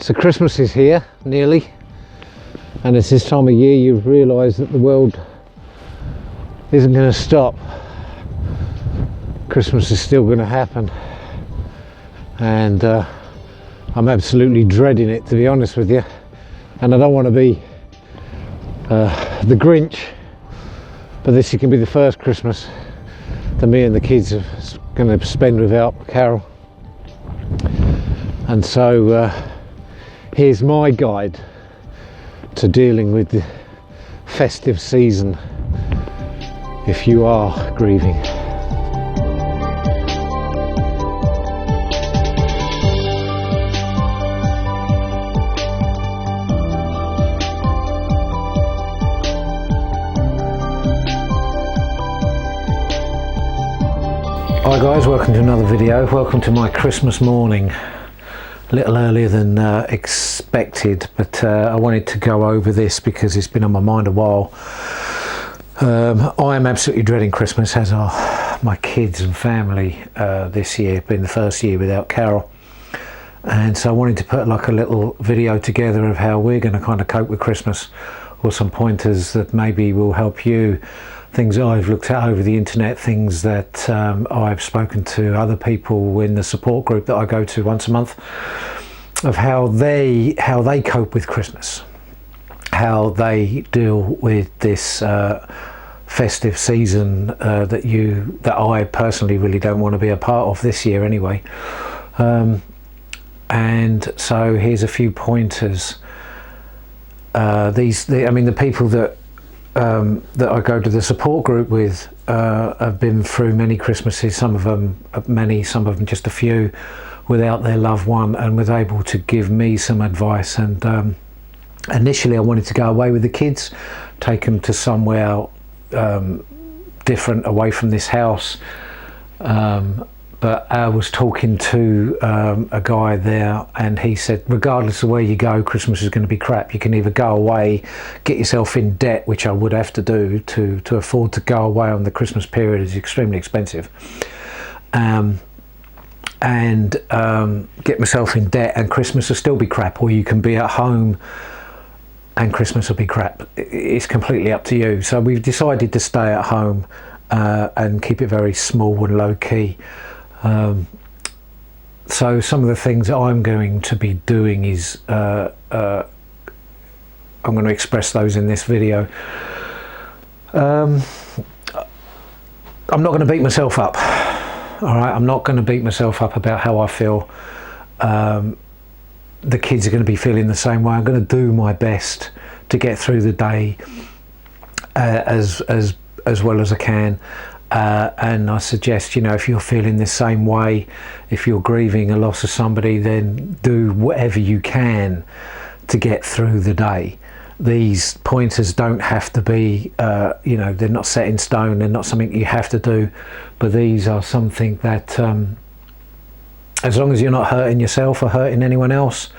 So Christmas is here, nearly, and it's this time of year you realise that the world isn't going to stop. Christmas is still going to happen, and I'm absolutely dreading it, to be honest with you. And I don't want to be the Grinch, but this is going to be the first Christmas that me and the kids are going to spend without Carol. And so here's my guide to dealing with the festive season if you are grieving. Hi guys, welcome to another video. Welcome to my Christmas morning. A little earlier than expected, but I wanted to go over this because it's been on my mind a while. I am absolutely dreading Christmas, as are my kids and family this year, being the first year without Carol. And so I wanted to put like a little video together of how we're going to kind of cope with Christmas, or some pointers that maybe will help you. Things I've looked at over the internet, things that I've spoken to other people in the support group that I go to once a month, of how they cope with Christmas, how they deal with this festive season that I personally really don't want to be a part of this year anyway. And so here's a few pointers. The people that I go to the support group with have been through many Christmases, some of them many, some of them just a few, without their loved one, and was able to give me some advice. And initially I wanted to go away with the kids, take them to somewhere different away from this house, but I was talking to a guy there, and he said regardless of where you go, Christmas is going to be crap. You can either go away, get yourself in debt, which I would have to do to afford to go away on the Christmas period, is extremely expensive, and get myself in debt and Christmas will still be crap, or you can be at home and Christmas will be crap. It's completely up to you. So we've decided to stay at home and keep it very small and low key. So some of the things that I'm going to be doing is I'm going to express those in this video. I'm not going to beat myself up. All right, I'm not going to beat myself up about how I feel. The kids are going to be feeling the same way. I'm going to do my best to get through the day as well as I can. And I suggest, if you're feeling the same way, if you're grieving a loss of somebody, then do whatever you can to get through the day. These pointers don't have to be, they're not set in stone, they're not something you have to do, but these are something that, as long as you're not hurting yourself or hurting anyone else,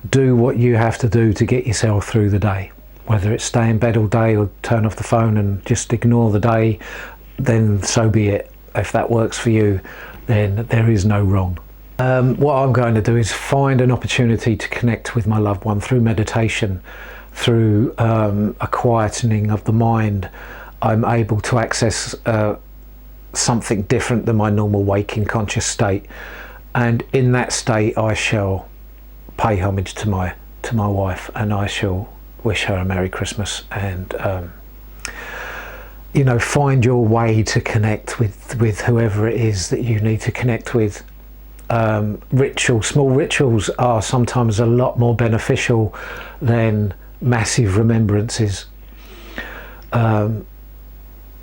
do what you have to do to get yourself through the day. Whether it's stay in bed all day or turn off the phone and just ignore the day, then so be it. If that works for you, then there is no wrong. What I'm going to do is find an opportunity to connect with my loved one through meditation, through a quietening of the mind. I'm able to access something different than my normal waking conscious state, and in that state I shall pay homage to my wife, and I shall wish her a Merry Christmas, and find your way to connect with whoever it is that you need to connect with. Small rituals are sometimes a lot more beneficial than massive remembrances.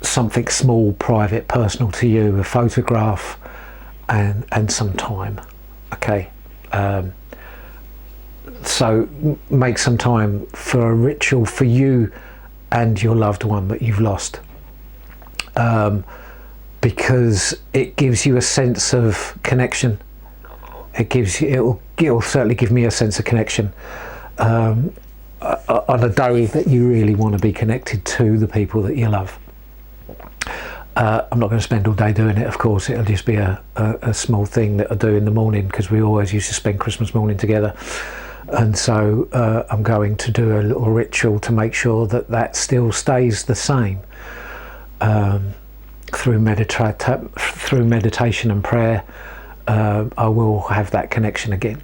Something small, private, personal to you, a photograph, and some time. Okay. So make some time for a ritual for you and your loved one that you've lost. Because it gives you a sense of connection. It'll certainly give me a sense of connection on a day that you really want to be connected to the people that you love. I'm not going to spend all day doing it, of course. It'll just be a small thing that I do in the morning, because we always used to spend Christmas morning together. And so I'm going to do a little ritual to make sure that that still stays the same. Through meditation and prayer, I will have that connection again.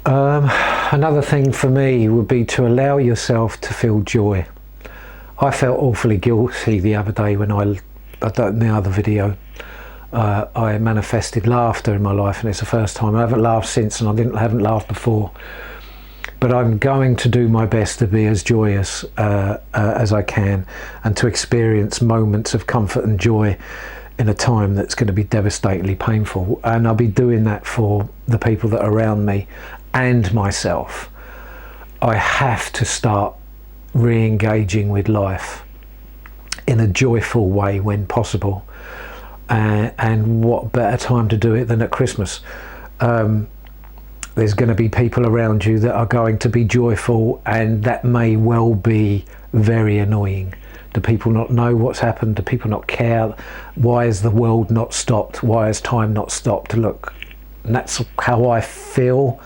Another thing for me would be to allow yourself to feel joy. I felt awfully guilty the other day when in the other video, I manifested laughter in my life, and it's the first time. I haven't laughed since, and I haven't laughed before. But I'm going to do my best to be as joyous as I can, and to experience moments of comfort and joy in a time that's going to be devastatingly painful. And I'll be doing that for the people that are around me and myself. I have to start re-engaging with life in a joyful way when possible. And what better time to do it than at Christmas? There's going to be people around you that are going to be joyful, and that may well be very annoying. Do people not know what's happened? Do people not care? Why has the world not stopped? Why has time not stopped to look? And that's how I felt,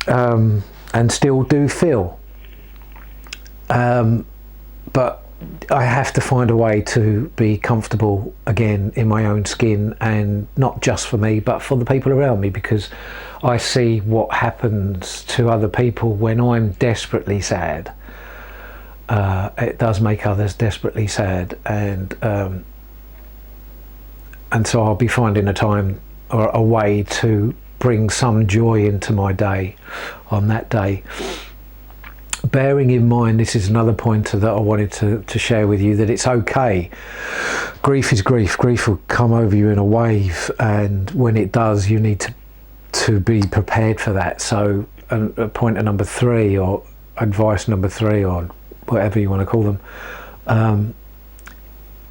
and still do feel. But I have to find a way to be comfortable again in my own skin, and not just for me but for the people around me, because I see what happens to other people when I'm desperately sad. It does make others desperately sad, and so I'll be finding a time or a way to bring some joy into my day on that day. Bearing in mind, this is another pointer that I wanted to share with you, that it's okay. Grief is grief. Grief will come over you in a wave, and when it does, you need to be prepared for that. So pointer number 3, or advice number 3, or whatever you want to call them,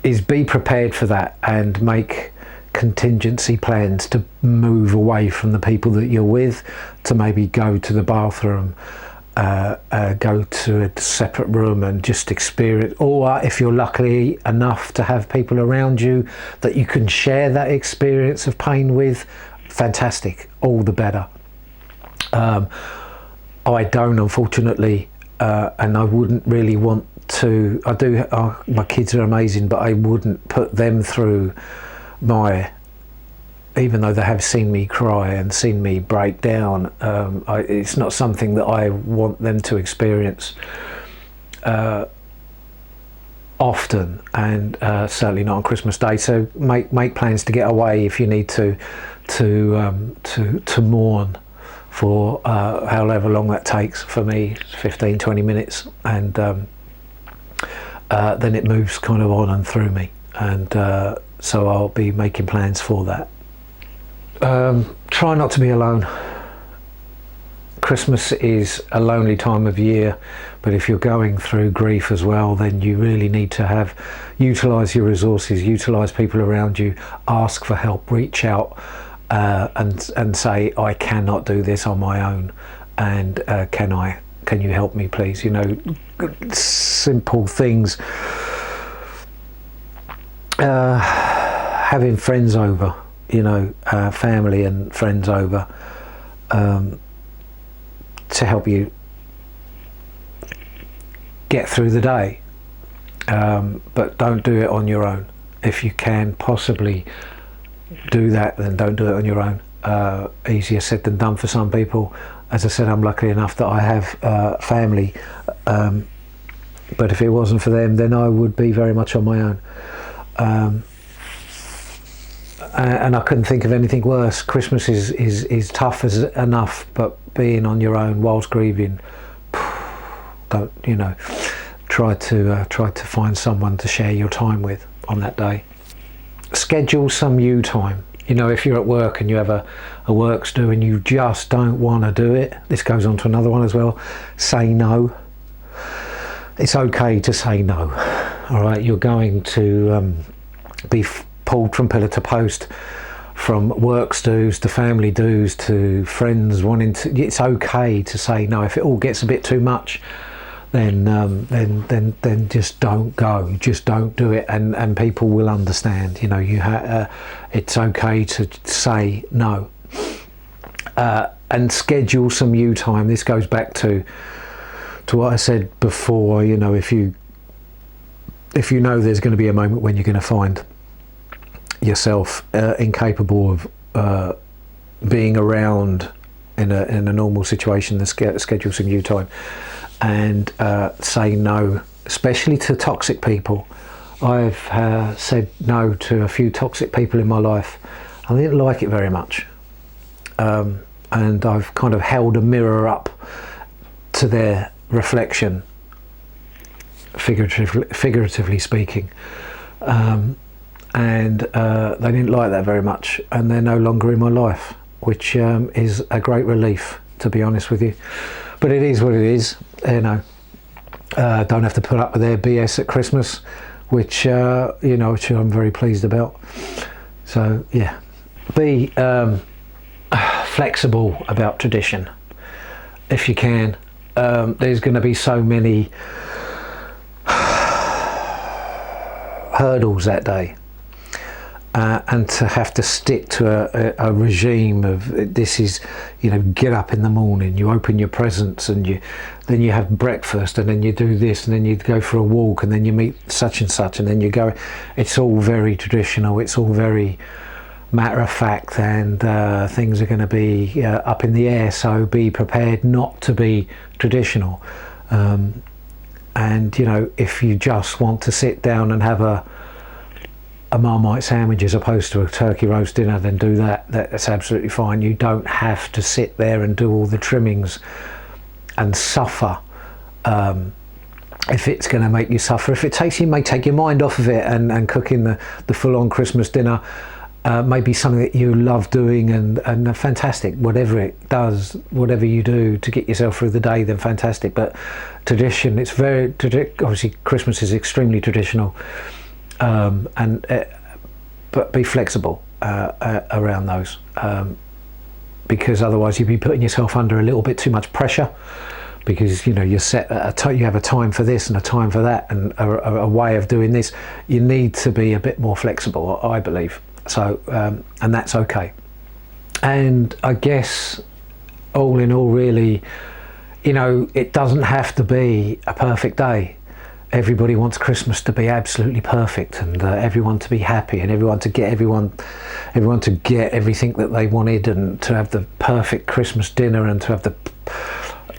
is be prepared for that, and make contingency plans to move away from the people that you're with, to maybe go to the bathroom, go to a separate room and just experience, or if you're lucky enough to have people around you that you can share that experience of pain with, fantastic, all the better. I don't, unfortunately, and I wouldn't really want to. I do. My kids are amazing, but I wouldn't put them through even though they have seen me cry and seen me break down, it's not something that I want them to experience often, and certainly not on Christmas Day. So make plans to get away if you need to mourn for however long that takes. For me, 15-20 minutes, and then it moves kind of on and through me, and so I'll be making plans for that. Try not to be alone. Christmas is a lonely time of year, but if you're going through grief as well, then you really need to utilise your resources, utilise people around you, ask for help, reach out, and say, I cannot do this on my own, and can you help me please? Simple things. Having friends over, family and friends over, to help you get through the day, but don't do it on your own. If you can possibly do that, then don't do it on your own. Easier said than done for some people. As I said, I'm lucky enough that I have family, but if it wasn't for them, then I would be very much on my own. And I couldn't think of anything worse. Christmas is tough as enough, but being on your own whilst grieving, don't, try to find someone to share your time with on that day. Schedule some you time. If you're at work and you have a works do and you just don't want to do it, this goes on to another one as well. Say no. It's okay to say no. All right, you're going to be pulled from pillar to post, from works dues to family dues to friends wanting to. It's okay to say no. If it all gets a bit too much, then just don't go. Just don't do it, and people will understand. It's okay to say no. and schedule some you time. This goes back to what I said before. You know, if you know there's going to be a moment when you're going to find yourself incapable of being around in a normal situation, then schedule some you time, and say no, especially to toxic people. I've said no to a few toxic people in my life. I didn't like it very much, and I've kind of held a mirror up to their reflection, figuratively speaking, and they didn't like that very much, and they're no longer in my life, which is a great relief, to be honest with you. But it is what it is, you know. Don't have to put up with their BS at Christmas, which which I'm very pleased about. So yeah, be flexible about tradition if you can. There's going to be so many hurdles that day, and to have to stick to a regime of this is, get up in the morning, you open your presents, and then you have breakfast, and then you do this, and then you go for a walk, and then you meet such and such, and then you go. It's all very traditional. It's all very matter of fact, and things are going to be up in the air. So be prepared not to be traditional. And if you just want to sit down and have a Marmite sandwich as opposed to a turkey roast dinner, then do that. That's absolutely fine. You don't have to sit there and do all the trimmings and suffer. If it's going to make you suffer, if it may take your mind off of it, and cooking the full-on Christmas dinner may be something that you love doing, and fantastic. Whatever it does, whatever you do to get yourself through the day, then fantastic. But tradition, it's very obviously Christmas is extremely traditional. But be flexible around those, because otherwise you'd be putting yourself under a little bit too much pressure, because you're set you have a time for this and a time for that, and a way of doing this. You need to be a bit more flexible, I believe. So and that's okay. And I guess all in all, really, it doesn't have to be a perfect day. Everybody wants Christmas to be absolutely perfect, and everyone to be happy, and everyone to get everything that they wanted, and to have the perfect Christmas dinner, and to have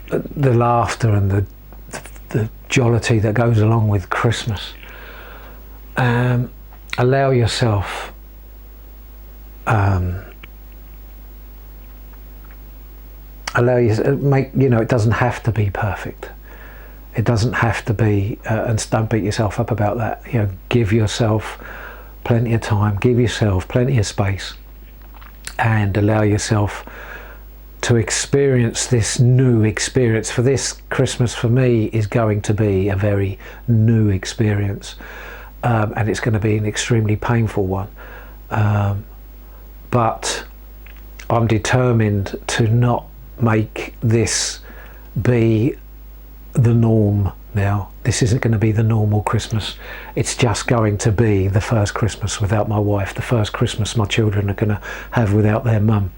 the laughter and the jollity that goes along with Christmas. Allow yourself it doesn't have to be perfect. It doesn't have to be, and don't beat yourself up about that. Give yourself plenty of time, give yourself plenty of space, and allow yourself to experience this new experience. For this Christmas, for me, is going to be a very new experience, and it's going to be an extremely painful one. But I'm determined to not make this be the norm now. This isn't going to be the normal Christmas. It's just going to be the first Christmas without my wife, the first Christmas my children are going to have without their mum.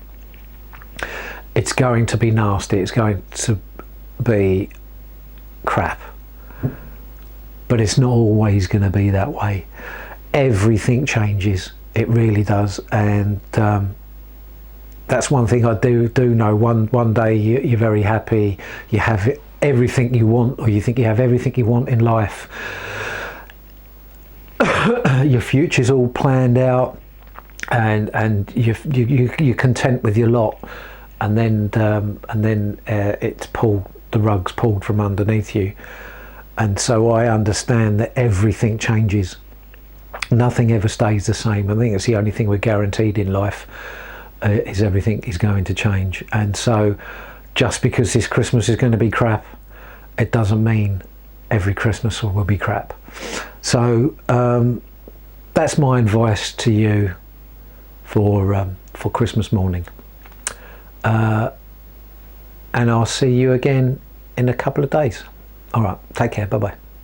It's going to be nasty. It's going to be crap. But it's not always going to be that way. Everything changes. It really does. And that's one thing I do know. One day you're very happy. You have everything you want, or you think you have everything you want in life. Your future's all planned out, and you're content with your lot, and then it's pulled, the rug's pulled from underneath you. And so I understand that everything changes. Nothing ever stays the same. I think it's the only thing we're guaranteed in life, is everything is going to change. And so just because this Christmas is going to be crap, it doesn't mean every Christmas will be crap. So that's my advice to you for Christmas morning. And I'll see you again in a couple of days. All right, take care. Bye bye.